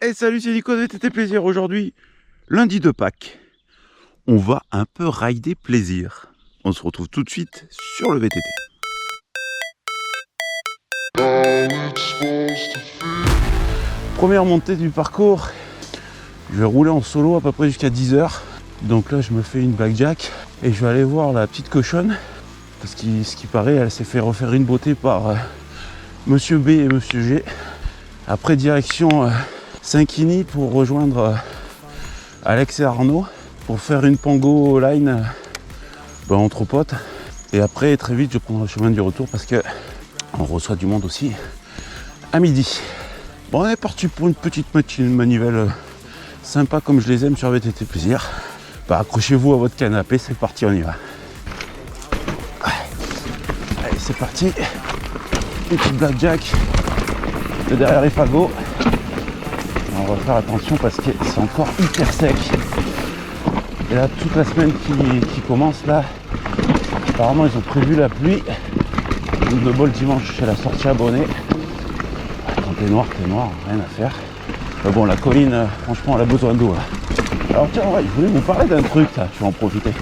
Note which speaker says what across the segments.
Speaker 1: Et salut, c'est Nico de VTT Plaisir. Aujourd'hui, lundi de Pâques, on va un peu rider plaisir. On se retrouve tout de suite sur le VTT. Première montée du parcours. Je vais rouler en solo à peu près jusqu'à 10h. Donc là, je me fais une blackjack et je vais aller voir la petite cochonne. Parce que ce qui paraît, elle s'est fait refaire une beauté par Monsieur B et Monsieur G. Après, direction Saint-Quiny pour rejoindre Alex et Arnaud pour faire une Pango line entre potes. Et après, très vite, je prendrai le chemin du retour parce que on reçoit du monde aussi à midi. Bon, on est parti pour une petite manivelle sympa comme je les aime sur VTT Plaisir. Bah, accrochez-vous à votre canapé, c'est parti, on y va. Allez, c'est parti. Une petite blackjack de derrière les fagots. On va faire attention parce que c'est encore hyper sec. Et là, toute la semaine qui commence là, apparemment ils ont prévu la pluie. De bol dimanche, c'est la sortie abonnée. Quand t'es noir, rien à faire. Mais bon, la colline, franchement, elle a besoin d'eau là. Alors tiens, ouais, je voulais vous parler d'un truc là, je vais en profiter.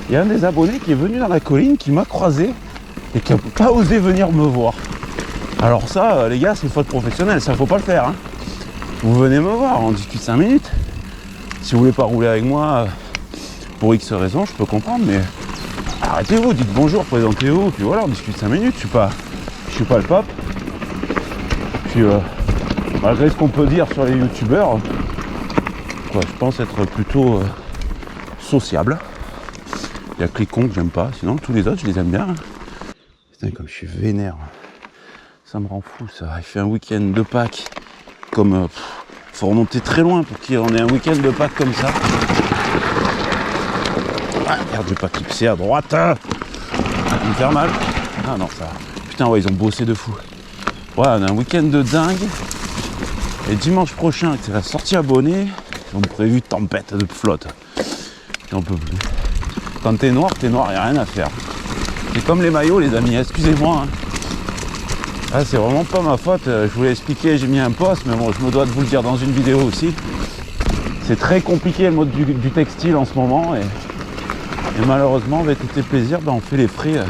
Speaker 1: Il y a un des abonnés qui est venu dans la colline, qui m'a croisé et qui n'a pas osé venir me voir. Alors ça, les gars, c'est une faute professionnelle, ça faut pas le faire. Hein. Vous venez me voir, on discute 5 minutes. Si vous voulez pas rouler avec moi pour X raisons, je peux comprendre, mais arrêtez-vous, dites bonjour, présentez-vous, puis voilà, on discute 5 minutes. Je suis pas le pape. Puis malgré ce qu'on peut dire sur les youtubeurs, je pense être plutôt sociable. Il y a que les cons que j'aime pas, sinon tous les autres je les aime bien. Putain, comme je suis vénère, ça me rend fou ça. Il fait un week-end de Pâques comme faut remonter très loin pour qu'il y en ait un week-end de Pâques comme ça. Ah merde, j'ai pas clipsé à droite. Ça va me faire mal. Ah non, ça va. Putain, ouais, ils ont bossé de fou. Ouais, on a un week-end de dingue. Et dimanche prochain, c'est la sortie abonnée. Ils ont prévu tempête de flotte. J'en peux plus. Quand t'es noir, il n'y a rien à faire. C'est comme les maillots, les amis, excusez-moi. Hein. Ah, c'est vraiment pas ma faute. Je voulais expliquer, j'ai mis un post, mais bon, je me dois de vous le dire dans une vidéo aussi. C'est très compliqué le mode du textile en ce moment. Et malheureusement, VTT Plaisir, on fait les frais.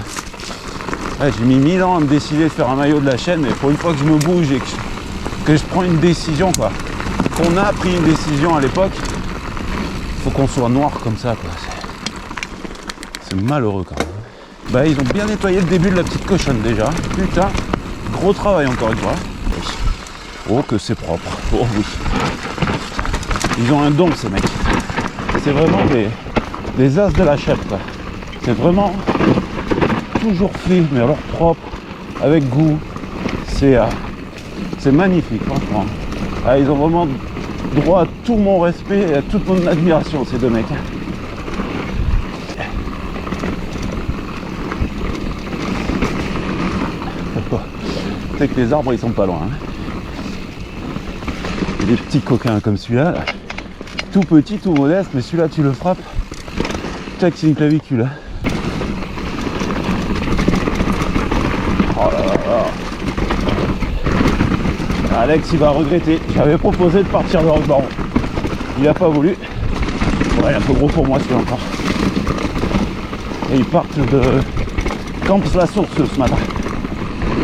Speaker 1: J'ai mis 1000 ans à me décider de faire un maillot de la chaîne, mais pour une fois que je me bouge et que je prends une décision, qu'on a pris une décision à l'époque, faut qu'on soit noir comme ça, C'est malheureux quand même. Ils ont bien nettoyé le début de la petite cochonne déjà. Putain, gros travail encore une fois. Oh que c'est propre. Oh oui. Ils ont un don ces mecs. C'est vraiment des as de la chatte quoi. C'est vraiment toujours fait, mais alors propre, avec goût. C'est magnifique franchement. Ah, ils ont vraiment droit à tout mon respect et à toute mon admiration ces deux mecs. C'est que les arbres ils sont pas loin. Et des petits coquins comme celui-là, tout petit, tout modeste, mais celui-là tu le frappes, tac, c'est une clavicule. Oh là là là. Alex il va regretter. J'avais proposé de partir de Roquebaron. Il a pas voulu. Ouais, il est un peu gros pour moi celui-là encore. Et ils partent de Camps-la-Source ce matin.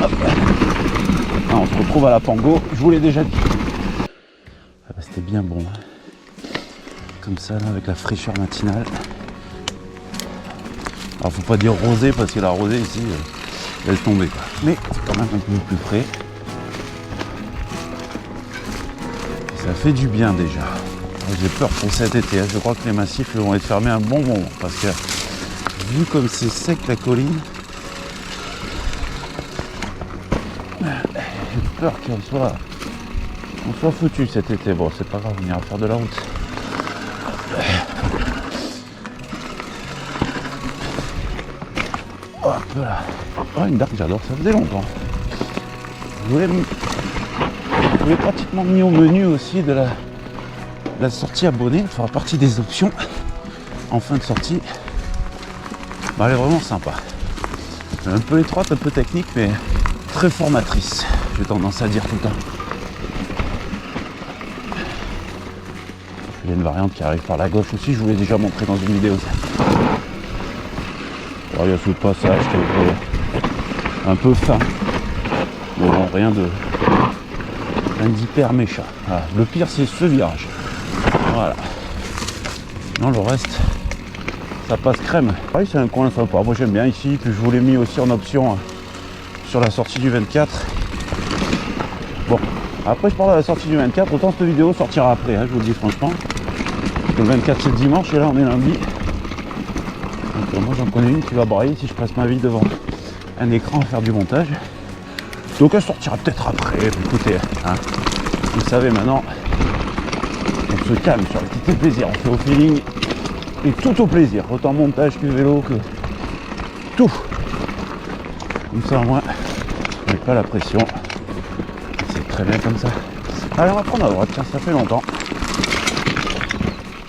Speaker 1: Hop. Ah, on se retrouve à la Pango, je vous l'ai déjà dit. Ah bah, c'était bien bon. Comme ça, là, avec la fraîcheur matinale. Alors faut pas dire rosé parce que la rosée ici, elle est tombée quoi. Mais c'est quand même un peu plus frais. Ça fait du bien déjà. J'ai peur pour cet été, je crois que les massifs vont être fermés un bon moment. Parce que vu comme c'est sec la colline, j'ai peur qu'on soit foutu cet été. Bon, c'est pas grave, on ira faire de la route. Hop là. Oh, une dark, j'adore, ça faisait longtemps. Je voulais pratiquement mis au menu aussi de la sortie abonnée. Elle fera partie des options en fin de sortie. Elle est vraiment sympa. Un peu étroite, un peu technique, mais très formatrice. J'ai tendance à dire tout le temps. Il y a une variante qui arrive par la gauche aussi, je vous l'ai déjà montré dans une vidéo. Alors, il y a ce passage qui est un peu fin. Mais bon, rien d'hyper méchant. Voilà. Le pire, c'est ce virage. Voilà. Non, le reste, ça passe crème. Oui, c'est un coin sympa. Moi, j'aime bien ici. Puis je vous l'ai mis aussi en option sur la sortie du 24. Bon, après, je parle de la sortie du 24. Autant cette vidéo sortira après, hein, je vous le dis franchement. Parce que le 24, c'est dimanche et là, on est lundi. Donc, moi, j'en connais une qui va brailler si je passe ma vie devant un écran à faire du montage. Donc elle sortira peut-être après. Écoutez, hein, vous savez maintenant, on se calme sur les petits plaisirs, on fait au feeling et tout au plaisir, autant montage que vélo, que tout. Comme ça au moins, on met pas la pression. C'est très bien comme ça. Allez, on va prendre à droite, tiens, ça fait longtemps.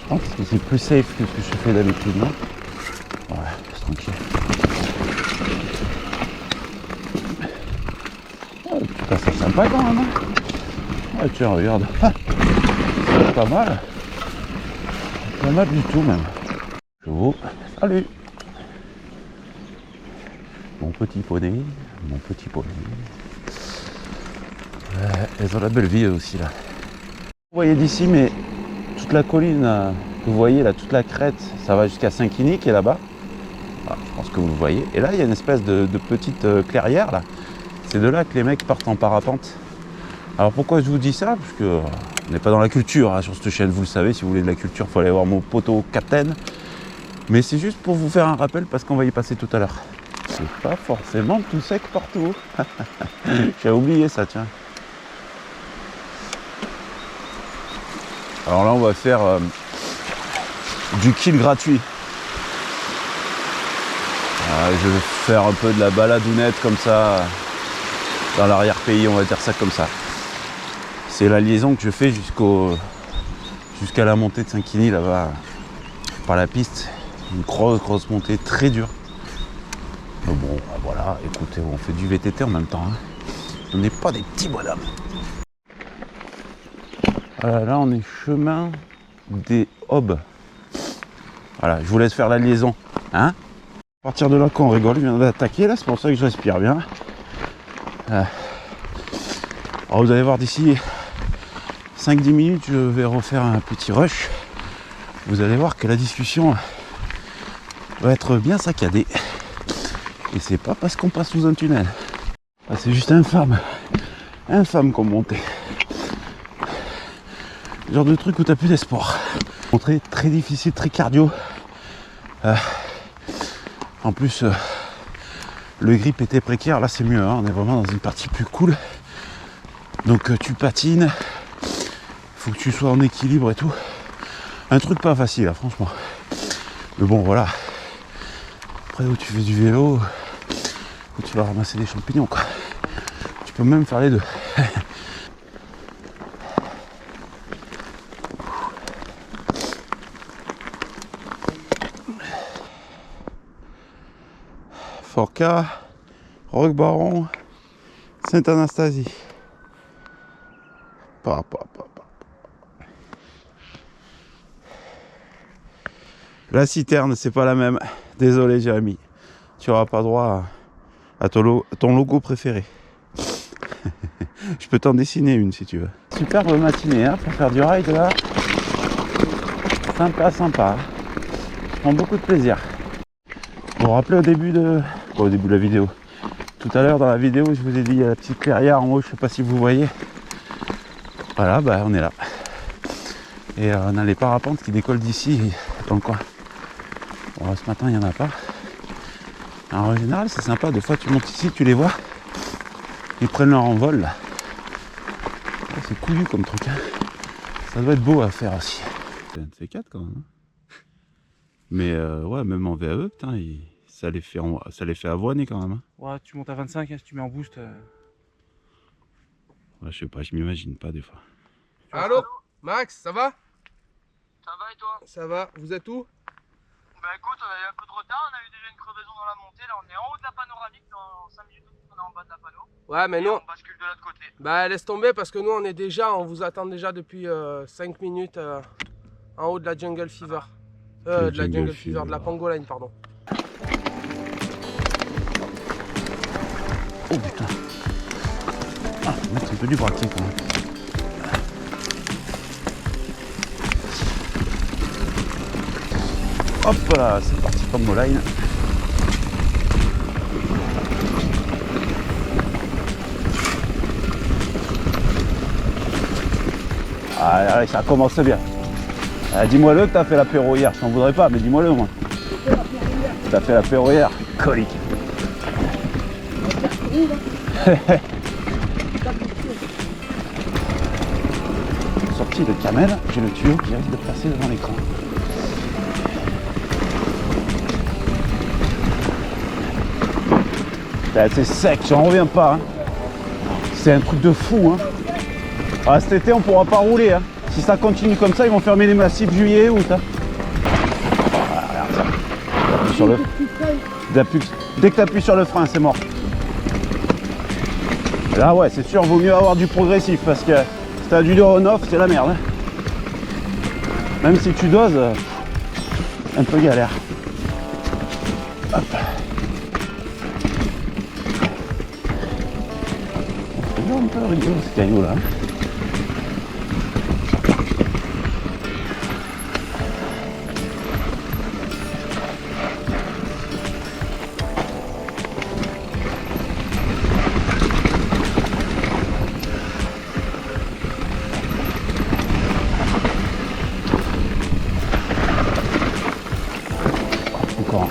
Speaker 1: Je pense que c'est plus safe que ce que je fais d'habitude, non? Ouais, c'est tranquille. C'est sympa quand même. Ah, tiens, regarde. Ah, c'est pas mal. Pas mal du tout même. Chevaux. Salut. Mon petit poney. Mon petit poney. Elles ont la belle vie aussi là. Vous voyez d'ici, mais toute la colline que vous voyez là, toute la crête, ça va jusqu'à Saint-Quinic qui est là-bas. Ah, je pense que vous le voyez. Et là, il y a une espèce de petite clairière là. C'est de là que les mecs partent en parapente. Alors pourquoi je vous dis ça? Parce que on n'est pas dans la culture hein, sur cette chaîne, vous le savez, si vous voulez de la culture, il faut aller voir mon poteau Captain. Mais c'est juste pour vous faire un rappel parce qu'on va y passer tout à l'heure. C'est pas forcément tout sec partout. J'ai oublié ça, tiens. Alors là, on va faire du kill gratuit. Je vais faire un peu de la baladounette comme ça. Dans l'arrière-pays, on va dire ça comme ça. C'est la liaison que je fais jusqu'à la montée de Saint-Quinic là-bas par la piste. Une grosse montée très dure. Mais bon, voilà, écoutez, on fait du VTT en même temps. Hein. On n'est pas des petits bonhommes. Voilà, là, on est chemin des Aubes. Voilà, je vous laisse faire la liaison. Hein? À partir de là, quand on rigole, il vient d'attaquer. Là, c'est pour ça que je respire bien. Alors vous allez voir d'ici 5-10 minutes je vais refaire un petit rush. Vous allez voir que la discussion va être bien saccadée. Et c'est pas parce qu'on passe sous un tunnel. Ah, c'est juste infâme. Infâme comme montée. Le genre de truc où t'as plus d'espoir. Montée très difficile, très cardio. En plus le grip était précaire, là c'est mieux, hein. On est vraiment dans une partie plus cool. Donc tu patines, faut que tu sois en équilibre et tout. Un truc pas facile, hein, franchement. Mais bon, voilà. Après, où tu fais du vélo, où tu vas ramasser des champignons, quoi. Tu peux même faire les deux. Forca, Roquebaron, Sainte-Anastasie. La citerne, c'est pas la même. Désolé, Jérémy. Tu n'auras pas droit à ton logo préféré. Je peux t'en dessiner une si tu veux. Superbe matinée hein, pour faire du ride là. Sympa, sympa. Je prends beaucoup de plaisir. Vous vous rappelez au début de la vidéo. Tout à l'heure dans la vidéo, je vous ai dit il y a la petite clairière en haut, je sais pas si vous voyez. Voilà, bah on est là. Et on a les parapentes qui décollent d'ici dans le coin. Bon, ce matin il n'y en a pas. Alors, en général c'est sympa, des fois tu montes ici, tu les vois. Ils prennent leur envol là. C'est couillu comme truc. Hein. Ça doit être beau à faire aussi. C'est un de ces quatre quand même. Mais ouais, même en VAE, putain, ça les fait avoiner quand même. Hein.
Speaker 2: Ouais, tu montes à 25, hein, si tu mets en boost.
Speaker 1: Ouais, je sais pas, je m'imagine pas des fois.
Speaker 3: Allô Max, ça va?
Speaker 4: Ça va et toi?
Speaker 3: Ça va, vous êtes où?
Speaker 4: Bah écoute, on a eu un peu de retard, on a eu déjà une crevaison dans la montée, là on est en haut de la panoramique, dans 5 minutes on est en bas de la pano.
Speaker 3: Ouais mais non.
Speaker 4: On bascule de l'autre côté.
Speaker 3: Bah laisse tomber parce que nous on vous attend déjà depuis 5 minutes En haut de la Jungle Fever.
Speaker 1: Le
Speaker 3: De la
Speaker 1: Jungle
Speaker 3: Jungle
Speaker 1: Fever.
Speaker 3: Fever, de la Pangolin, pardon.
Speaker 1: Oh putain. Ah, faut mettre un peu du braquet quand même. Hop là, c'est parti comme Moline. Allez, ça commence bien. Dis-moi-le que t'as fait l'apéro hier, je t'en voudrais pas, mais dis-moi-le moi. T'as fait l'apéro hier, colique. Sortie de Camel, j'ai le tuyau qui risque de passer devant l'écran. C'est sec, j'en reviens pas. Hein. C'est un truc de fou. Hein. Ah, cet été, on pourra pas rouler. Hein. Si ça continue comme ça, ils vont fermer les massifs juillet ou ça. Ah, regarde ça. T'appuies sur le... Dès que tu appuies sur le frein, c'est mort. Là, ouais, c'est sûr, vaut mieux avoir du progressif parce que si t'as du on-off, c'est la merde. Hein. Même si tu doses, un peu galère. Hop. C'est un peu rigolo ce caillou là. Encore.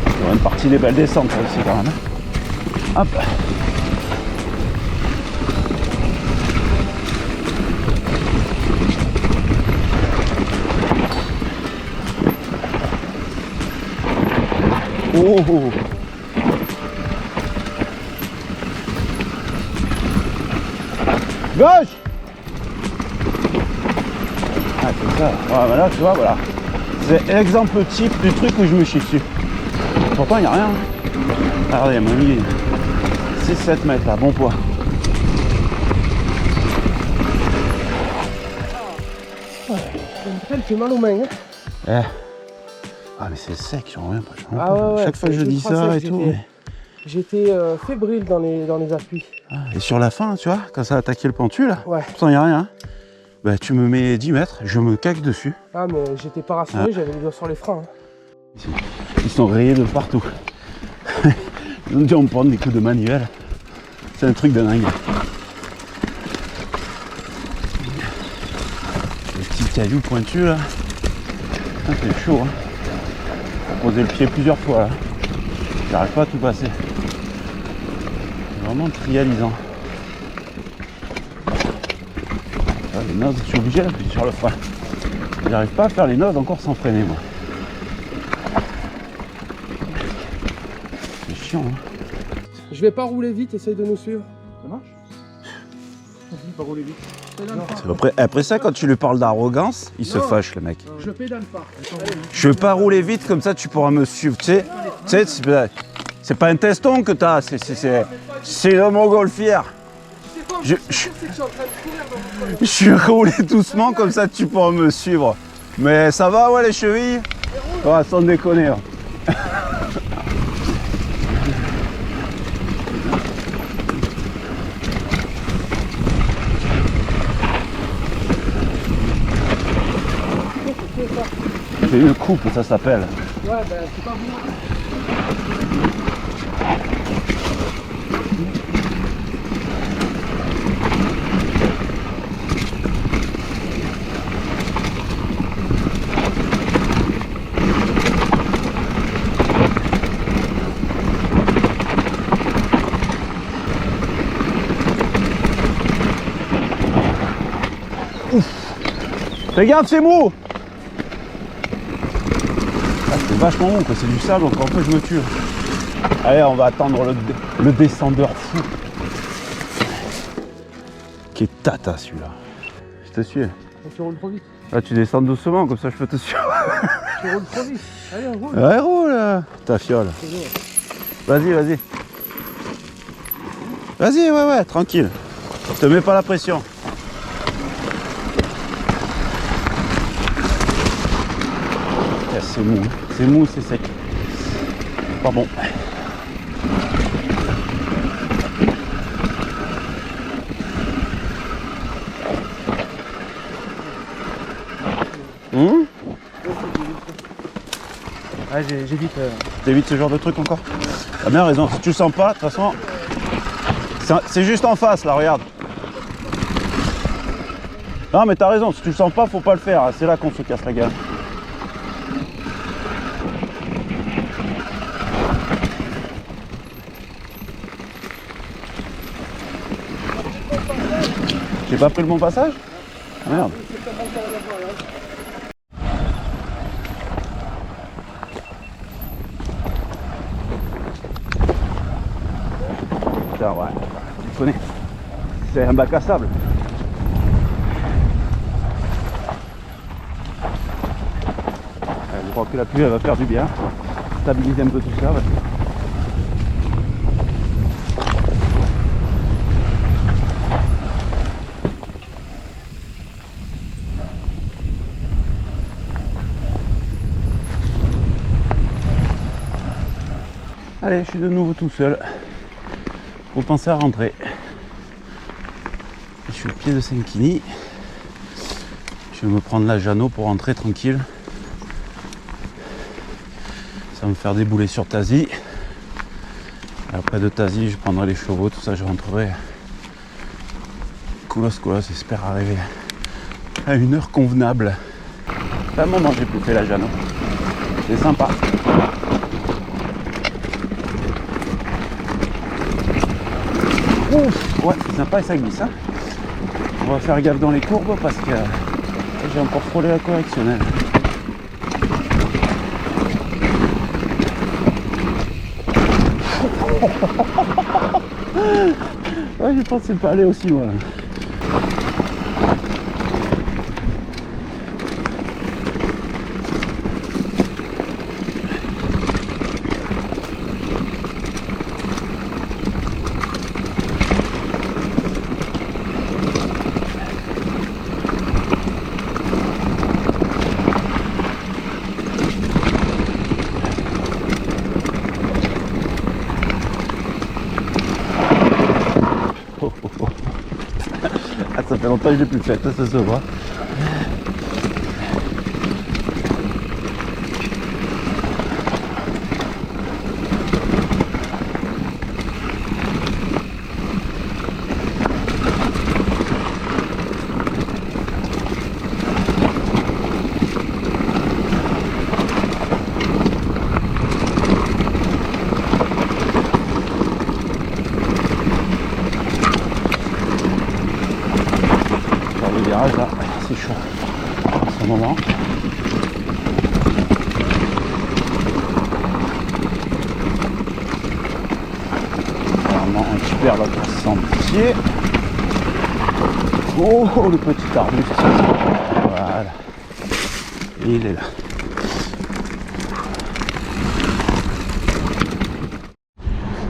Speaker 1: Il y aura une partie des belles descentes aussi quand même. Hop. Oh. Gauche. Ah, c'est ça. Ah, bah là, tu vois, voilà. C'est l'exemple type du truc où je me chie dessus. Pourtant, il n'y a rien. Ah, regardez, elle m'a mis 6-7 mètres là, bon poids.
Speaker 3: Elle fait mal aux mains. Hein.
Speaker 1: Eh. Ah, mais c'est sec, j'en reviens pas.
Speaker 3: Ah, ouais,
Speaker 1: Chaque fois que je dis ça et tout. Mais...
Speaker 3: J'étais fébrile dans les appuis.
Speaker 1: Ah, et sur la fin, tu vois, quand ça a attaqué le pentu là,
Speaker 3: Ouais.
Speaker 1: pourtant il n'y a rien. Bah, tu me mets 10 mètres, je me caque dessus.
Speaker 3: Ah, mais j'étais pas rassuré, j'avais les doigts sur les freins. Hein.
Speaker 1: Ils sont rayés de partout. Ils ont dû en prendre des coups de manuel. C'est un truc de dingue. Les petits cailloux pointus là. Ah, c'est chaud. Hein. Faut poser le pied plusieurs fois là. J'arrive pas à tout passer. C'est vraiment trialisant. Ah, les nodes, je suis obligé d'appuyer sur le frein. J'arrive pas à faire les nodes encore sans freiner moi. C'est chiant hein.
Speaker 3: Je vais pas rouler vite, essaye de nous suivre.
Speaker 2: Ça marche? Vas-y, pas rouler vite.
Speaker 1: Après ça, quand tu lui parles d'arrogance, il se fâche le mec.
Speaker 3: Je pédale pas.
Speaker 1: Je veux pas rouler vite comme ça tu pourras me suivre. Tu sais, c'est pas un teston que t'as, c'est le montgolfière. Je suis roulé doucement comme ça tu pourras me suivre. Mais ça va ouais les chevilles? Ouais, sans déconner. Hein. C'est une coupe, ça s'appelle.
Speaker 3: Ouais, ben c'est pas vous.
Speaker 1: Fais gaffe, c'est mou! Ah, c'est vachement bon, c'est du sable, encore un peu je me tue. Allez, on va attendre le descendeur fou. Qui est tata celui-là. Je te suis.
Speaker 3: Tu roules trop vite.
Speaker 1: Là, tu descends doucement, comme ça je peux te suivre.
Speaker 3: Tu roules trop vite. Allez, on roule.
Speaker 1: Ouais, roule, ta fiole. Vas-y, vas-y. Vas-y, ouais, tranquille. Te mets pas la pression. C'est mou, c'est sec. Pas bon.
Speaker 2: Ouais, j'évite.
Speaker 1: T'évites ce genre de truc encore? T'as bien raison, si tu le sens pas, de toute façon, c'est juste en face là, regarde. Non mais t'as raison, si tu le sens pas, faut pas le faire, c'est là qu'on se casse la gueule. J'ai pas pris le bon passage? Merde. Putain, ouais, tu connais. C'est un bac à sable. Je crois que la pluie elle va faire du bien. Stabiliser un peu tout ça. Ouais. Allez, je suis de nouveau tout seul. Faut penser à rentrer. Je suis au pied de Saint-Quiny. Je vais me prendre la Jeannot pour rentrer tranquille. Ça va me faire débouler sur Tazy. Et après de Tazy, je prendrai les chevaux, tout ça, je rentrerai. Coolos, j'espère arriver à une heure convenable. Ça fait un moment que j'ai plus fait la Jeannot. C'est sympa. Ouf, ouais, c'est sympa et ça glisse. Hein. On va faire gaffe dans les courbes parce que j'ai encore frôlé la correctionnelle. Ouais, je pensais pas aller aussi loin. Ah, ça fait longtemps que j'ai plus fait, ça se voit. Là, c'est chaud en ce moment. Clairement, on perd notre sentier. Oh, le petit arbuste. Voilà. Et il est là.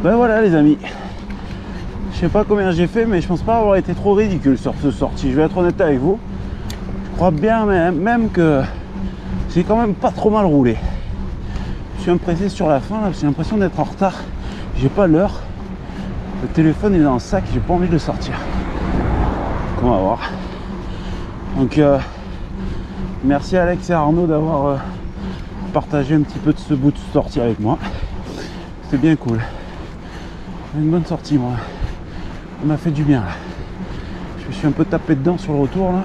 Speaker 1: Ben voilà les amis. Je sais pas combien j'ai fait, mais je pense pas avoir été trop ridicule sur ce sortie. Je vais être honnête avec vous. Je crois bien même que j'ai quand même pas trop mal roulé. Je suis impressé sur la fin, j'ai l'impression d'être en retard. J'ai pas l'heure. Le téléphone est dans le sac, j'ai pas envie de le sortir. On va voir. Donc merci à Alex et Arnaud d'avoir partagé un petit peu de ce bout de sortie avec moi. C'est bien cool. Une bonne sortie moi. Ça m'a fait du bien là. Je me suis un peu tapé dedans sur le retour là.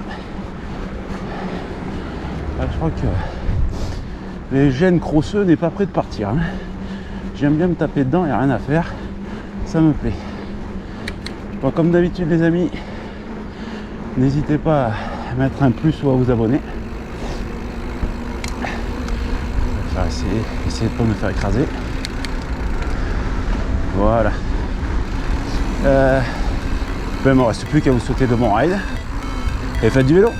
Speaker 1: Je crois que les gènes crosseux n'est pas prêt de partir. Hein. J'aime bien me taper dedans, il n'y a rien à faire. Ça me plaît. Bon, comme d'habitude les amis, n'hésitez pas à mettre un plus ou à vous abonner. Je vais essayer de ne pas me faire écraser. Voilà. Il ne me reste plus qu'à vous souhaiter de bons rides et faites du vélo.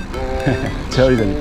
Speaker 1: Ciao les amis.